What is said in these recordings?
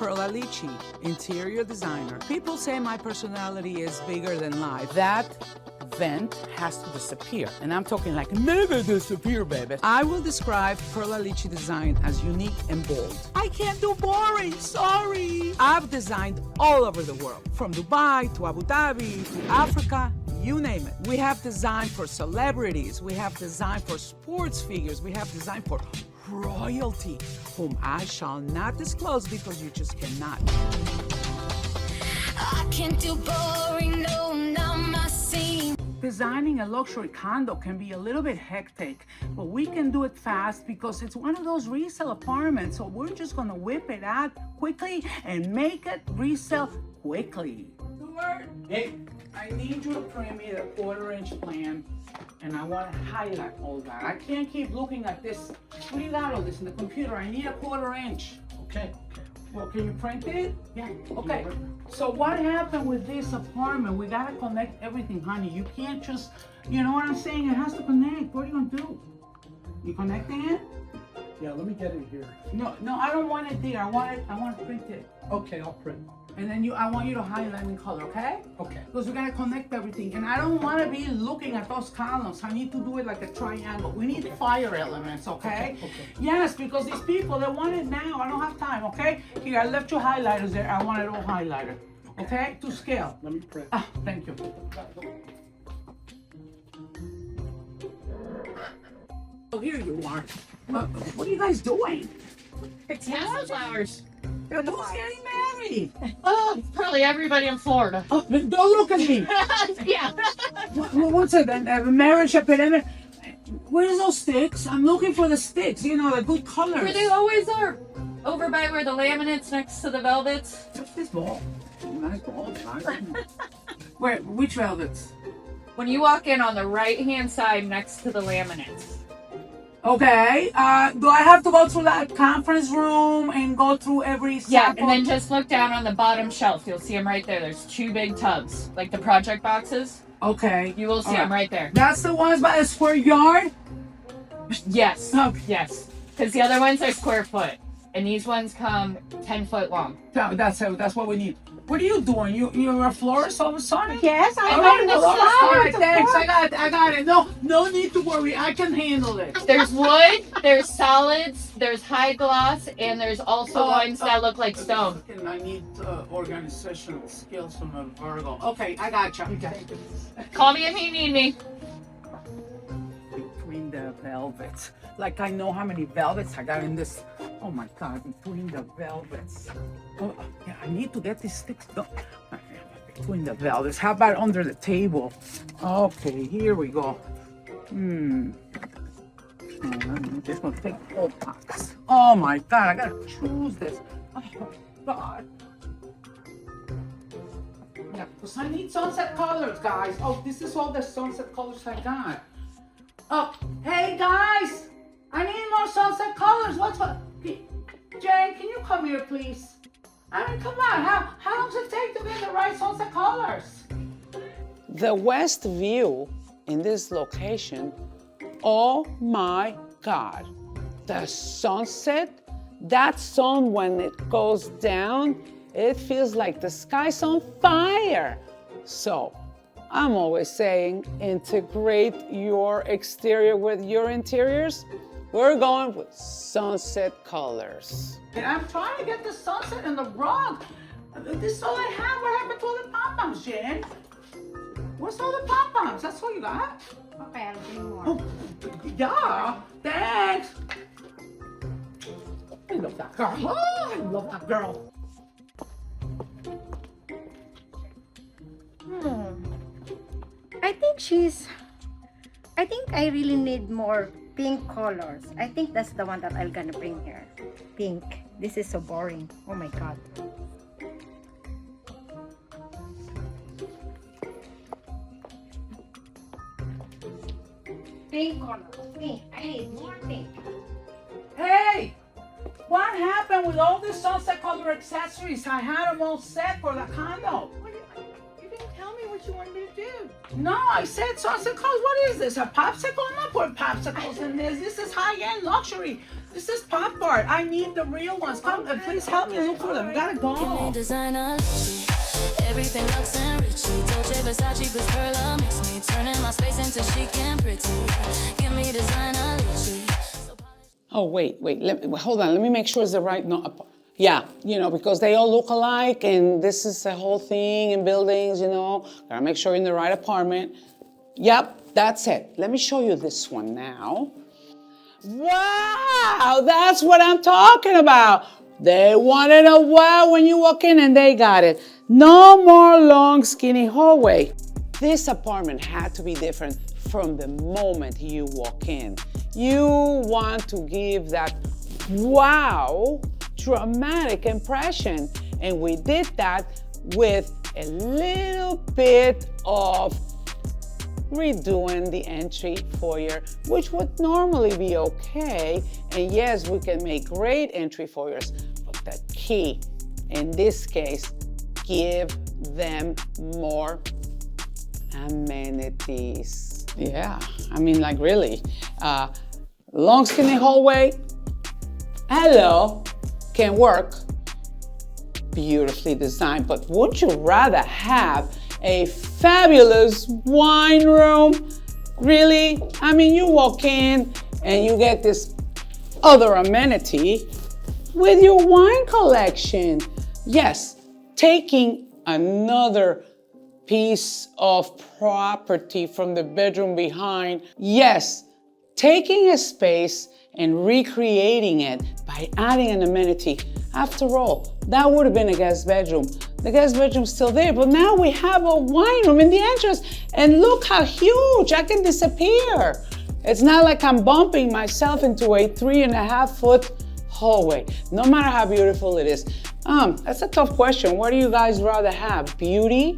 Perla Lichi, interior designer. People say my personality is bigger than life. That vent has to disappear. And I'm talking like never disappear, baby. I will describe Perla Lichi design as unique and bold. I can't do boring, sorry. I've designed all over the world, from Dubai to Abu Dhabi to Africa, you name it. We have designed for celebrities, we have designed for sports figures, we have designed for royalty, whom I shall not disclose because you just cannot. I can't do boring, no, not my scene. Designing a luxury condo can be a little bit hectic, but we can do it fast because it's one of those resale apartments. So we're just gonna whip it out quickly and make it resell quickly. Stuart, hey, I need you to print me the 1/4-inch plan, and I want to highlight all that. I can't keep looking at this. What do you got all this in the computer? I need a 1/4-inch. Okay. Well, can you print it? Yeah. Okay. So what happened with this apartment? We gotta connect everything, honey. You can't just, you know what I'm saying? It has to connect. What are you gonna do? You connecting it? Yeah, let me get it here. No, I don't want it there. I want to print it. Okay, I'll print. And then I want you to highlight in color, okay? Okay. Because we gotta connect everything. And I don't want to be looking at those columns. I need to do it like a triangle. We need fire elements, okay? Okay. Yes, because these people, they want it now. I don't have time, okay? Here, I left your highlighters there. I want it all highlighted, okay? To scale. Let me print. Ah, thank you. Oh, here you are. What are you guys doing? It's flowers. Who's getting married? Oh, probably everybody in Florida. Oh, don't look at me. Yeah. What's it? A marriage epidemic? Where's those sticks? I'm looking for the sticks. You know, the good colors. Where they always are. Over by where the laminates next to the velvets. What's this ball? Nice ball. Nice. Where? Which velvets? When you walk in on the right-hand side next to the laminates. Okay. Do I have to go through that conference room and go through every sample? Yeah, and then just look down on the bottom shelf. You'll see them right there. There's 2 big tubs, like the project boxes. Okay. You will see them right there. That's the ones by the square yard? Yes. Okay. Yes. Because the other ones are square foot, and these ones come 10 foot long. That's it. That's what we need. What are you doing? You're a florist all of a sudden? Yes, All right, thanks. I got it. No need to worry. I can handle it. There's wood, there's solids, there's high gloss, and there's also ones that look like stone. And I need organizational skills from a Virgo. Okay, I got you. Call me if you need me. Between the velvets. Like I know how many velvets I got in this. Oh my God, between the velvets. Oh, yeah, I need to get these sticks done. Between the velvets. How about under the table? Okay, here we go. I'm just gonna take the whole box. Oh my God, I gotta choose this. Oh God. Yeah, because I need sunset colors, guys. Oh, this is all the sunset colors I got. Oh, hey guys! I need more sunset colors. What's what? Jane, can you come here, please? I mean, come on. How long does it take to get the right sunset colors? The west view in this location. Oh my God! The sunset. That sun when it goes down, it feels like the sky's on fire. So. I'm always saying integrate your exterior with your interiors. We're going with sunset colors. And I'm trying to get the sunset in the rug. This is all I have. What happened to all the pom-poms, Jen? Where's all the pom-poms? That's all you got? Okay, I'll bring more. Oh, yeah, thanks. I love that girl. Oh, I love that girl. I think I really need more pink colors. I think that's the one that I'm gonna bring here. Pink. This is so boring. Oh my God. Pink colors. Pink. I need more pink. Hey! What happened with all these sunset color accessories? I had them all set for the condo. You didn't tell me what you want me to do. No, I said sunset colors. What is this? A popsicle? I'm not putting popsicles in this. This is high-end luxury. This is pop art. I need the real ones. Come, please help me look for them. Gotta go. Designer, everything looks enriched. Dolce, Versace, plus Perla mix me, turning my space into chic and pretty. Give me designer, Oh, wait, hold on. Let me make sure it's the right, no, yeah, you know, because they all look alike and this is the whole thing in buildings, you know. Gotta make sure you're in the right apartment. Yep, that's it. Let me show you this one now. Wow, that's what I'm talking about. They wanted a wow when you walk in and they got it. No more long, skinny hallway. This apartment had to be different from the moment you walk in. You want to give that wow, dramatic impression. And we did that with a little bit of redoing the entry foyer, which would normally be okay. And yes, we can make great entry foyers, but the key in this case, give them more amenities. Yeah, I mean, like really. Long skinny hallway, hello, can work. Beautifully designed, but would you rather have a fabulous wine room? Really? I mean, you walk in and you get this other amenity with your wine collection. Yes, taking another piece of property from the bedroom behind. Yes, taking a space and recreating it by adding an amenity. After all, that would have been a guest bedroom. The guest bedroom's still there, but now we have a wine room in the entrance. And look how huge, I can disappear. It's not like I'm bumping myself into a 3.5-foot hallway, no matter how beautiful it is. That's a tough question. What do you guys rather have, beauty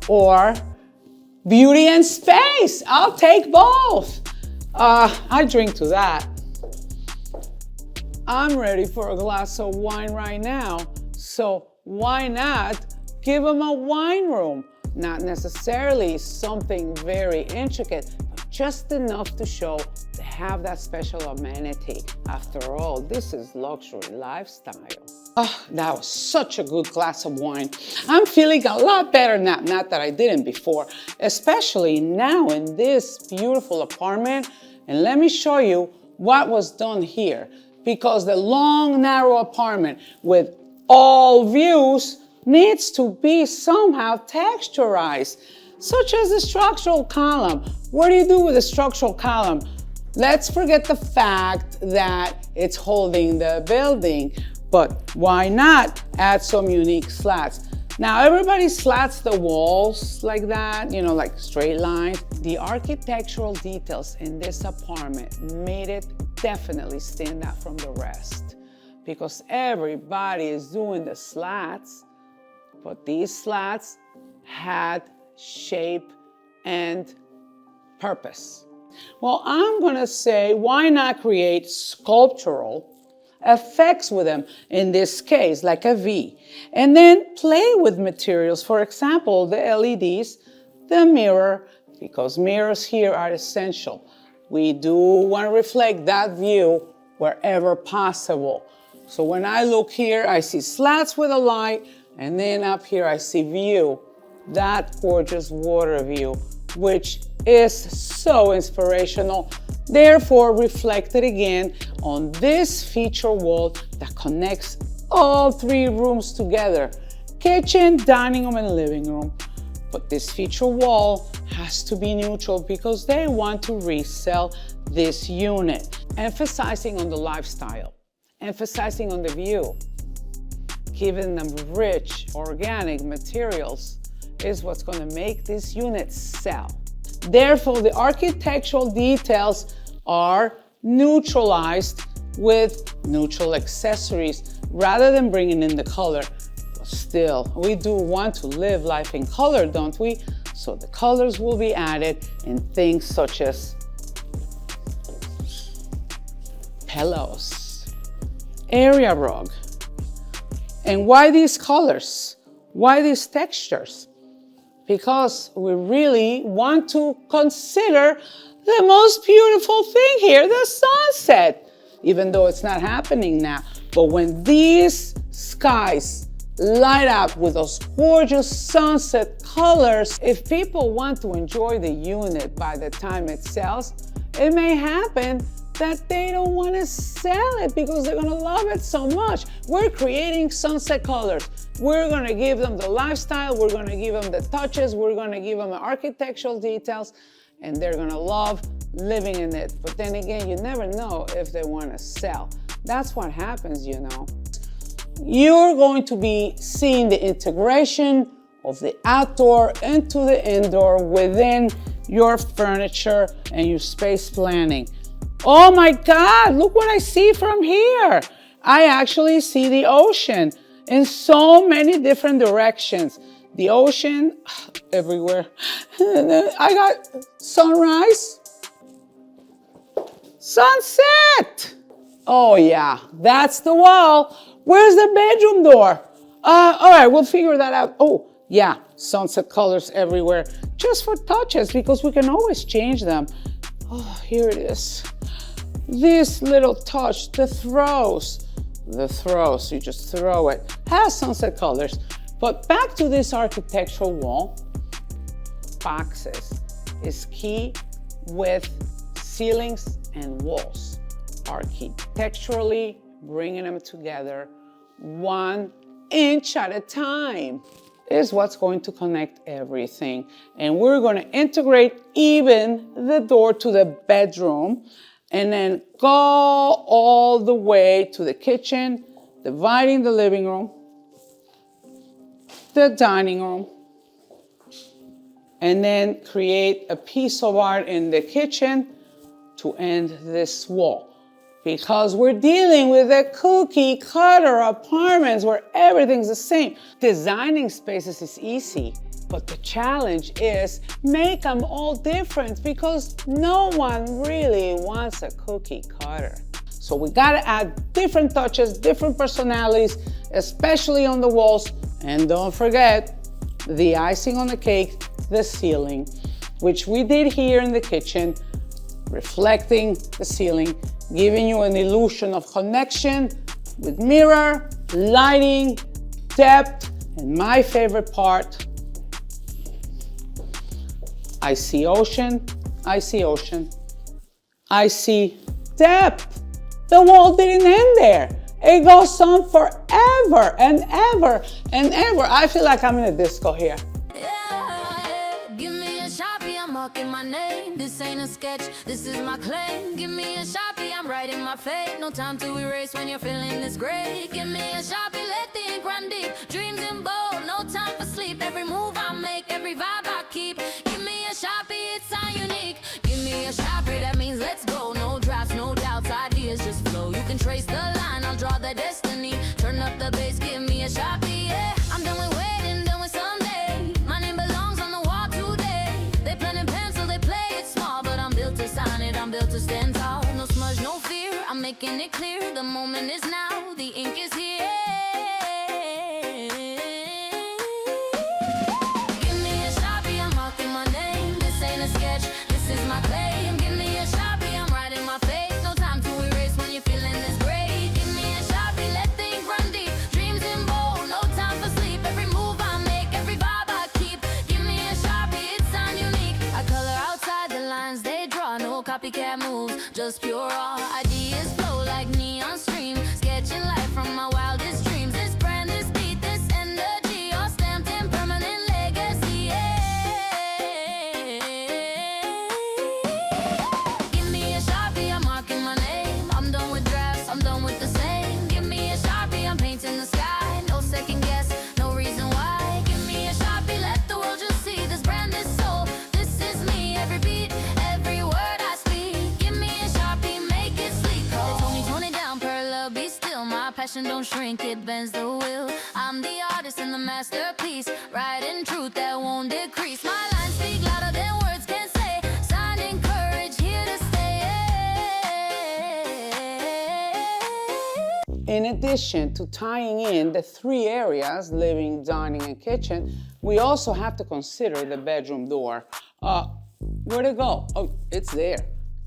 or beauty and space? I'll take both. I drink to that. I'm ready for a glass of wine right now, so why not give them a wine room? Not necessarily something very intricate, but just enough to show they have that special amenity. After all, this is luxury lifestyle. Oh, that was such a good glass of wine. I'm feeling a lot better now, not that I didn't before, especially now in this beautiful apartment. And let me show you what was done here, because the long, narrow apartment with all views needs to be somehow texturized, such as the structural column. What do you do with a structural column? Let's forget the fact that it's holding the building, but why not add some unique slats? Now, everybody slats the walls like that, you know, like straight lines. The architectural details in this apartment made it definitely stand out from the rest, because everybody is doing the slats, but these slats had shape and purpose. Well, I'm gonna say, why not create sculptural effects with them, in this case, like a V, and then play with materials. For example, the LEDs, the mirror, because mirrors here are essential. We do want to reflect that view wherever possible. So when I look here, I see slats with a light, and then up here I see view, that gorgeous water view, which is so inspirational. Therefore, reflected again on this feature wall that connects all three rooms together, kitchen, dining room, and living room. But this feature wall has to be neutral because they want to resell this unit, emphasizing on the lifestyle, emphasizing on the view, giving them rich, organic materials is what's going to make this unit sell. Therefore, the architectural details are neutralized with neutral accessories rather than bringing in the color. But still, we do want to live life in color, don't we? So the colors will be added in things such as pillows, area rug. And why these colors? Why these textures? because we really want to consider the most beautiful thing here, the sunset, even though it's not happening now. But when these skies light up with those gorgeous sunset colors, if people want to enjoy the unit by the time it sells, it may happen that they don't want to sell it because they're gonna love it so much. We're creating sunset colors. We're gonna give them the lifestyle, we're gonna give them the touches, we're gonna give them the architectural details, and they're gonna love living in it. But then again, you never know if they wanna sell. That's what happens, you know. You're going to be seeing the integration of the outdoor into the indoor within your furniture and your space planning. Oh my God, look what I see from here. I actually see the ocean in so many different directions. The ocean everywhere. And then I got sunrise, sunset. Oh yeah, that's the wall. Where's the bedroom door? All right, we'll figure that out. Oh yeah, sunset colors everywhere. Just for touches, because we can always change them. Oh, here it is. This little touch, the throws, you just throw it, has sunset colors. But back to this architectural wall, boxes is key with ceilings and walls. Architecturally bringing them together 1 inch at a time is what's going to connect everything. And we're going to integrate even the door to the bedroom and then go all the way to the kitchen, dividing the living room, the dining room, and then create a piece of art in the kitchen to end this wall. Because we're dealing with a cookie cutter apartments where everything's the same. Designing spaces is easy, but the challenge is make them all different because no one really wants a cookie cutter. So we gotta add different touches, different personalities, especially on the walls. And don't forget the icing on the cake, the ceiling, which we did here in the kitchen, reflecting the ceiling, giving you an illusion of connection with mirror, lighting, depth, and my favorite part, I see ocean, I see ocean, I see depth. The wall didn't end there. It goes on forever and ever and ever. I feel like I'm in a disco here. Give me a Sharpie, I'm marking my name. This ain't a sketch, this is my claim. Give me a Sharpie, I'm writing my fate. No time to erase when you're feeling this great. Give me a Sharpie, let the ink run deep. Dreams in bold, no time for sleep. Every move I make, every vibe I keep. Give me a Sharpie, it's so unique. Give me a Sharpie, that means let's go. No drafts, no doubts, ideas just flow. You can trace the line, I'll draw the destiny. Turn up the bass, give me a Sharpie, yeah. I'm done with waiting, done with someday. My name belongs on the wall today. They pen and pencil, they play it small, but I'm built to sign it, I'm built to stand tall. No smudge, no fear, I'm making it clear. The moment is now, the ink is here. Give me a Sharpie, I'm marking my name. This ain't a sketch, this is my claim. Give me a Sharpie, I'm writing my fate. No time to erase when you're feeling this great. Give me a Sharpie, let the ink run deep. Dreams in bold, no time for sleep. Every move I make, every vibe I keep. Give me a Sharpie, it sounds unique. I color outside the lines they draw. No copycat moves, just pure raw. Ideas flow like neon streams. Sketching life from my wildest dreams. This brand, this beat, this energy, all stamped in permanent legacy. Yeah. Give me a Sharpie, I'm marking my name. I'm done with drafts, I'm done with the same. Give me a Sharpie, I'm painting the sky. No second guess, no reason why. Give me a Sharpie, let the world just see this brand is soul. This is me, every beat, every word I speak. Give me a Sharpie, make it sleek. They told me tone it down, Perla, be still. My passion don't shrink, it bends the will. I'm the artist and the masterpiece, writing truth that won't decrease. My lines speak louder than words can say. Signing courage, here to stay. In addition to tying in the 3 areas, living, dining, and kitchen, we also have to consider the bedroom door. Where'd it go? Oh, it's there.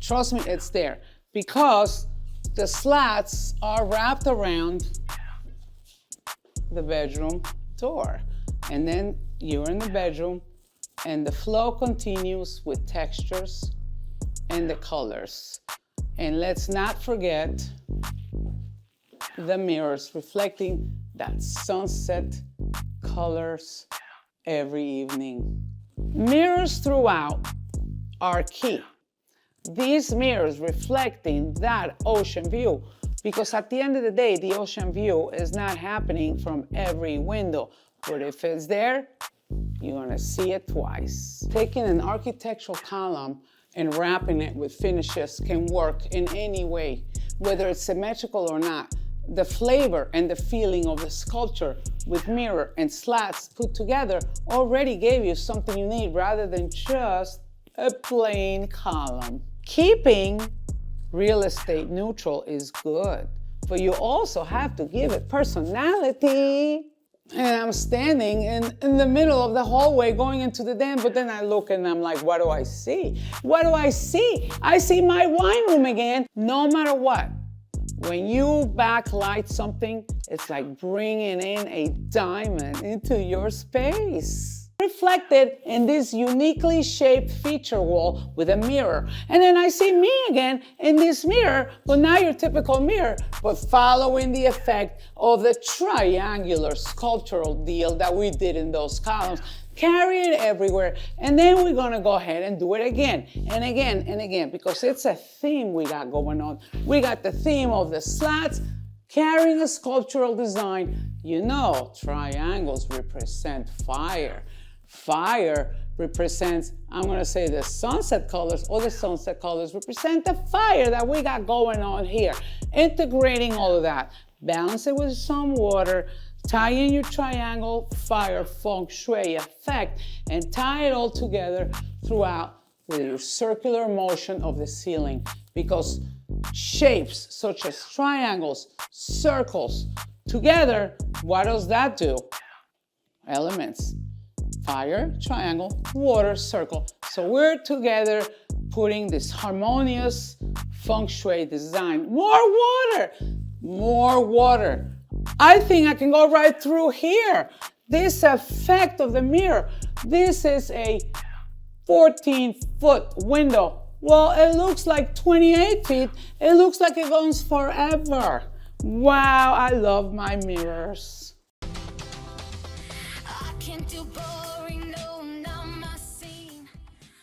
Trust me, it's there. Because the slats are wrapped around the bedroom door. And then you're in the bedroom and the flow continues with textures and the colors. And let's not forget the mirrors reflecting that sunset colors every evening. Mirrors throughout are key. These mirrors reflecting that ocean view, because at the end of the day, the ocean view is not happening from every window, but if it's there, you're gonna see it twice. Taking an architectural column and wrapping it with finishes can work in any way, whether it's symmetrical or not. The flavor and the feeling of the sculpture with mirror and slats put together already gave you something you need rather than just a plain column. Keeping real estate neutral is good, but you also have to give it personality. And I'm standing in the middle of the hallway going into the den, but then I look and I'm like, what do I see? What do I see? I see my wine room again. No matter what, when you backlight something, it's like bringing in a diamond into your space. Reflected in this uniquely shaped feature wall with a mirror. And then I see me again in this mirror, but not your typical mirror, but following the effect of the triangular sculptural deal that we did in those columns. Carry it everywhere, and then we're gonna go ahead and do it again and again and again, because it's a theme we got going on. We got the theme of the slats carrying a sculptural design. You know, triangles represent fire. Fire represents, I'm gonna say, the sunset colors, or the sunset colors represent the fire that we got going on here. Integrating all of that, balance it with some water, tie in your triangle fire feng shui effect, and tie it all together throughout with your circular motion of the ceiling. Because shapes such as triangles, circles, together, what does that do? Elements. Fire, triangle, water, circle. So we're together putting this harmonious feng shui design. More water, more water. I think I can go right through here. This effect of the mirror. This is a 14-foot window. Well, it looks like 28 feet. It looks like it goes forever. Wow, I love my mirrors. I can't do boring.